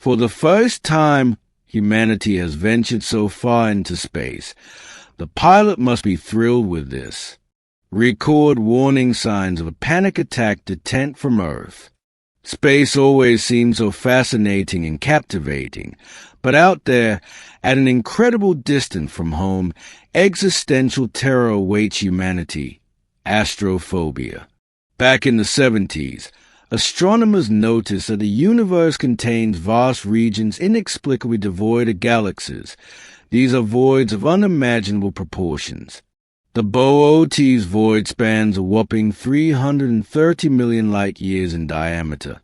For the first time humanity has ventured so far into space, the pilot must be thrilled with this. Record warning signs of a panic attack detent from Earth. Space always seems so fascinating and captivating, but out there, at an incredible distance from home, existential terror awaits humanity: astrophobia. Back in the 70s, astronomers noticed that the universe contains vast regions inexplicably devoid of galaxies. These are voids of unimaginable proportions. The Boötes void spans a whopping 330 million light-years in diameter.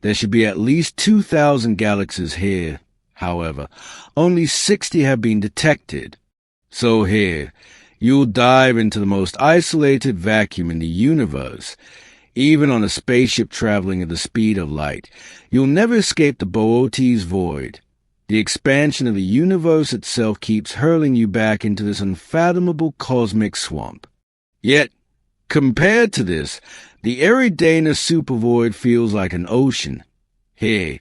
There should be at least 2,000 galaxies here. However, only 60 have been detected. So here, you'll dive into the most isolated vacuum in the universe. Even on a spaceship traveling at the speed of light, you'll never escape the Boötes void. The expansion of the universe itself keeps hurling you back into this unfathomable cosmic swamp. Yet, compared to this, the Eridanus supervoid feels like an ocean. Here,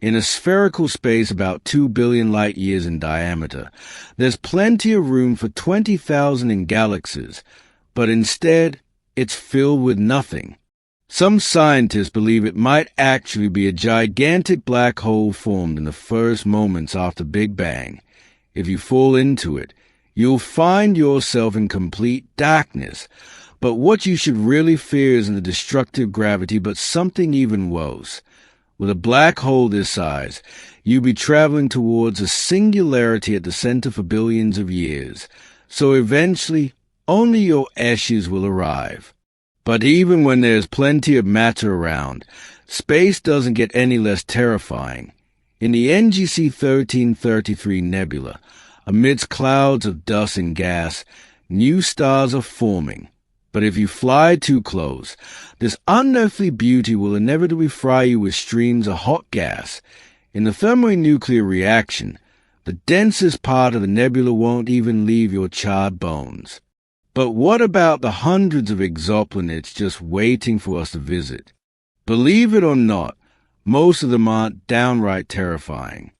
in a spherical space about 2 billion light-years in diameter, there's plenty of room for 20,000 in galaxies, but instead, it's filled with nothing. Some scientists believe it might actually be a gigantic black hole formed in the first moments after Big Bang. If you fall into it, you'll find yourself in complete darkness. But what you should really fear isn't the destructive gravity, but something even worse. With a black hole this size, you'll be traveling towards a singularity at the center for billions of years. So eventually, only your ashes will arrive. But even when there's plenty of matter around, space doesn't get any less terrifying. In the NGC 1333 nebula, amidst clouds of dust and gas, new stars are forming. But if you fly too close, this unearthly beauty will inevitably fry you with streams of hot gas. In the thermonuclear reaction, the densest part of the nebula won't even leave your charred bones. But what about the hundreds of exoplanets just waiting for us to visit? Believe it or not, most of them aren't downright terrifying.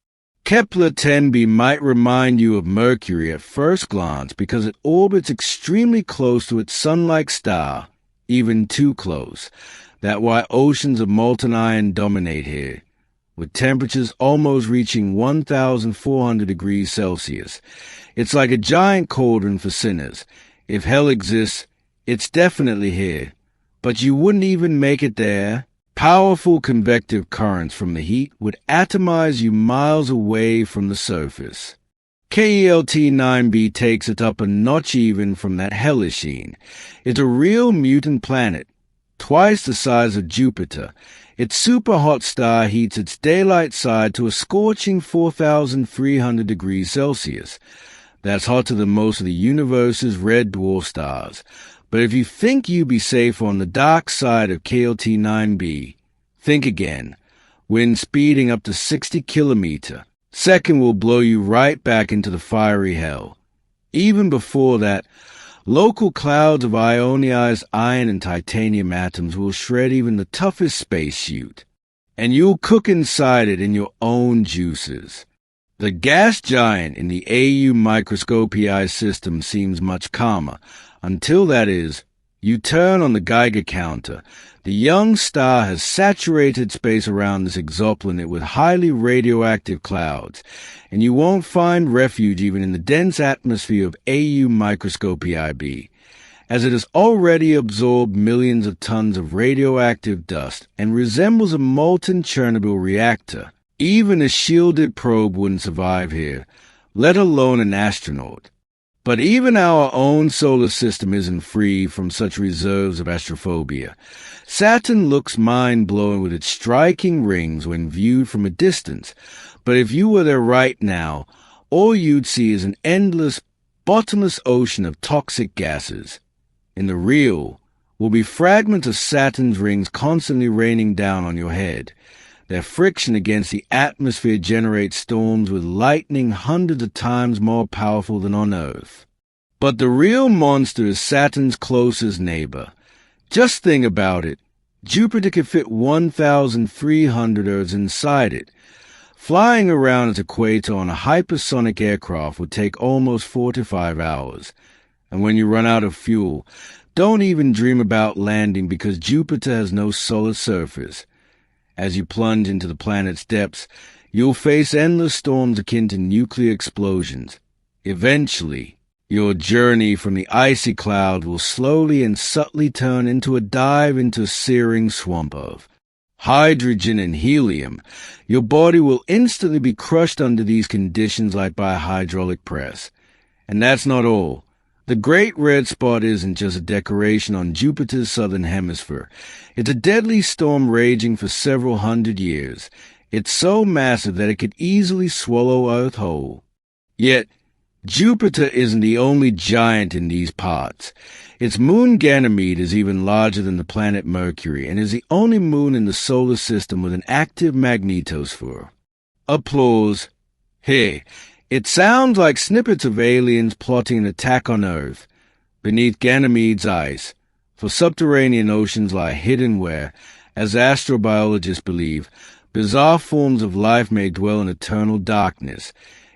Kepler 10b might remind you of Mercury at first glance because it orbits extremely close to its sun-like star, even too close. That's why oceans of molten iron dominate here, with temperatures almost reaching 1,400 degrees Celsius. It's like a giant cauldron for sinners. If hell exists, it's definitely here. But you wouldn't even make it there. Powerful convective currents from the heat would atomize you miles away from the surface. KELT 9b takes it up a notch even from that hellish sheen. It's a real mutant planet, twice the size of Jupiter. Its super-hot star heats its daylight side to a scorching 4,300 degrees Celsius. That's hotter than most of the universe's red dwarf stars. But if you think you'd be safe on the dark side of KLT 9b, think again. Wind speeding up to 60 kilometers. Second will blow you right back into the fiery hell. Even before that, local clouds of ionized iron and titanium atoms will shred even the toughest spacesuit. And you'll cook inside it in your own juices. The gas giant in the AU microscopii system seems much calmer, until, that is, you turn on the Geiger counter. The young star has saturated space around this exoplanet with highly radioactive clouds, and you won't find refuge even in the dense atmosphere of AU microscopii b, as it has already absorbed millions of tons of radioactive dust and resembles a molten Chernobyl reactor. Even a shielded probe wouldn't survive here, let alone an astronaut. But even our own solar system isn't free from such reserves of astrophobia. Saturn looks mind-blowing with its striking rings when viewed from a distance, but if you were there right now, all you'd see is an endless, bottomless ocean of toxic gases. In the real, will be fragments of Saturn's rings constantly raining down on your head. Their friction against the atmosphere generates storms with lightning hundreds of times more powerful than on Earth. But the real monster is Saturn's closest neighbor. Just think about it. Jupiter could fit 1,300 Earths inside it. Flying around its equator on a hypersonic aircraft would take almost 4 to 5 hours. And when you run out of fuel, don't even dream about landing because Jupiter has no solid surface. As you plunge into the planet's depths, you'll face endless storms akin to nuclear explosions. Eventually, your journey from the icy cloud will slowly and subtly turn into a dive into a searing swamp of hydrogen and helium. Your body will instantly be crushed under these conditions like by a hydraulic press. And that's not all. The Great Red Spot isn't just a decoration on Jupiter's southern hemisphere. It's a deadly storm raging for several hundred years. It's so massive that it could easily swallow Earth whole. Yet, Jupiter isn't the only giant in these parts. Its moon Ganymede is even larger than the planet Mercury and is the only moon in the solar system with an active magnetosphere. Applause. Hey, it sounds like snippets of aliens plotting an attack on Earth. Beneath Ganymede's ice, for subterranean oceans lie hidden where, as astrobiologists believe, bizarre forms of life may dwell in eternal darkness.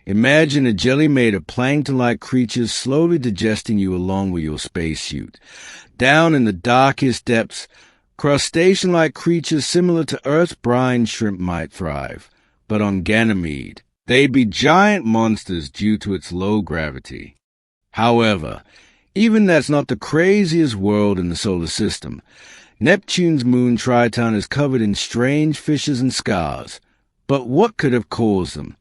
Imagine a jelly made of plankton-like creatures slowly digesting you along with your spacesuit. Down in the darkest depths, crustacean-like creatures similar to Earth's brine shrimp might thrive. But on Ganymede, they'd be giant monsters due to its low gravity. However, even that's not the craziest world in the solar system. Neptune's moon Triton is covered in strange fissures and scars. But what could have caused them?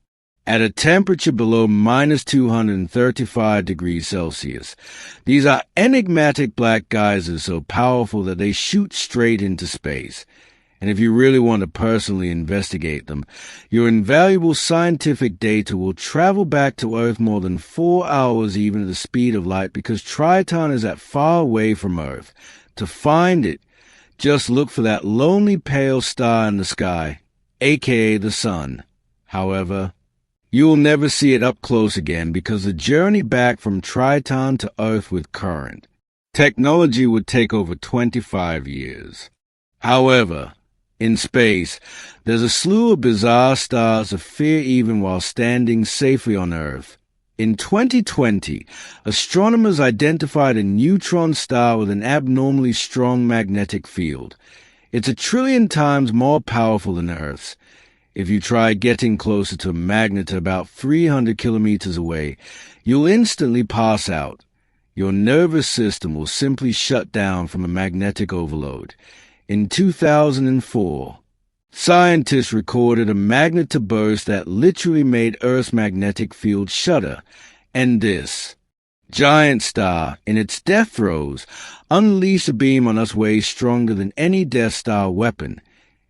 At a temperature below minus 235 degrees Celsius, these are enigmatic black geysers so powerful that they shoot straight into space. And if you really want to personally investigate them, your invaluable scientific data will travel back to Earth more than 4 hours even at the speed of light because Triton is that far away from Earth. To find it, just look for that lonely pale star in the sky, aka the sun. However, you will never see it up close again because the journey back from Triton to Earth with current technology would take over 25 years. However, in space, there's a slew of bizarre stars to fear even while standing safely on Earth. In 2020, astronomers identified a neutron star with an abnormally strong magnetic field. It's 1 trillion times more powerful than Earth's. If you try getting closer to a magnet about 300 kilometers away, you'll instantly pass out. Your nervous system will simply shut down from a magnetic overload. In 2004, scientists recorded a magnetoburst that literally made Earth's magnetic field shudder, and this giant star, in its death throes, unleashed a beam on us way stronger than any Death Star weapon.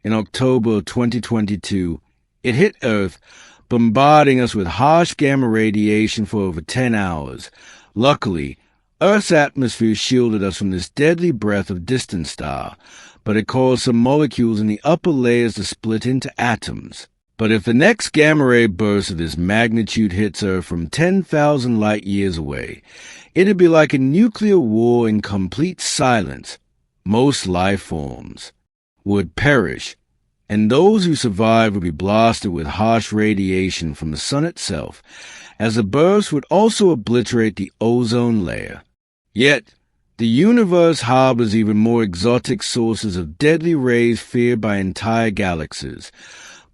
In October of 2022, it hit Earth, bombarding us with harsh gamma radiation for over 10 hours. Luckily, Earth's atmosphere shielded us from this deadly breath of distant star, but it caused some molecules in the upper layers to split into atoms. But if the next gamma-ray burst of this magnitude hits Earth from 10,000 light-years away, it'd be like a nuclear war in complete silence. Most life forms would perish, and those who survive would be blasted with harsh radiation from the sun itself, as the burst would also obliterate the ozone layer. Yet, the universe harbors even more exotic sources of deadly rays feared by entire galaxies.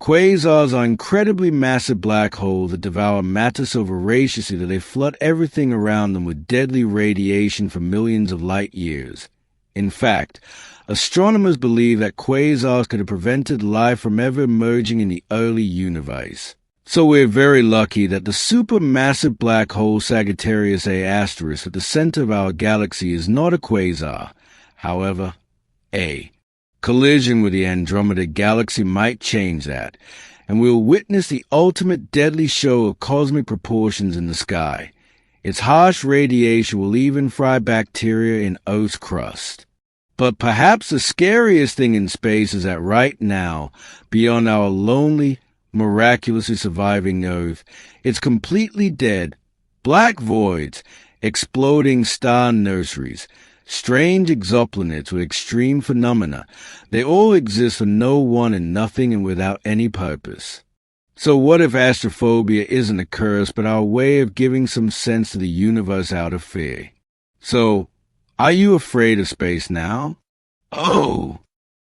Quasars are incredibly massive black holes that devour matter so voraciously that they flood everything around them with deadly radiation for millions of light years. In fact, astronomers believe that quasars could have prevented life from ever emerging in the early universe. So we're very lucky that the supermassive black hole Sagittarius A** at the center of our galaxy is not a quasar. However, a collision with the Andromeda Galaxy might change that, and we'll witness the ultimate deadly show of cosmic proportions in the sky. Its harsh radiation will even fry bacteria in Earth's crust. But perhaps the scariest thing in space is that right now, beyond our lonely, miraculously surviving Earth, it's completely dead. Black voids, exploding star nurseries, strange exoplanets with extreme phenomena, they all exist for no one and nothing and without any purpose. So what if astrophobia isn't a curse, but our way of giving some sense to the universe out of fear? So, are you afraid of space now? Oh,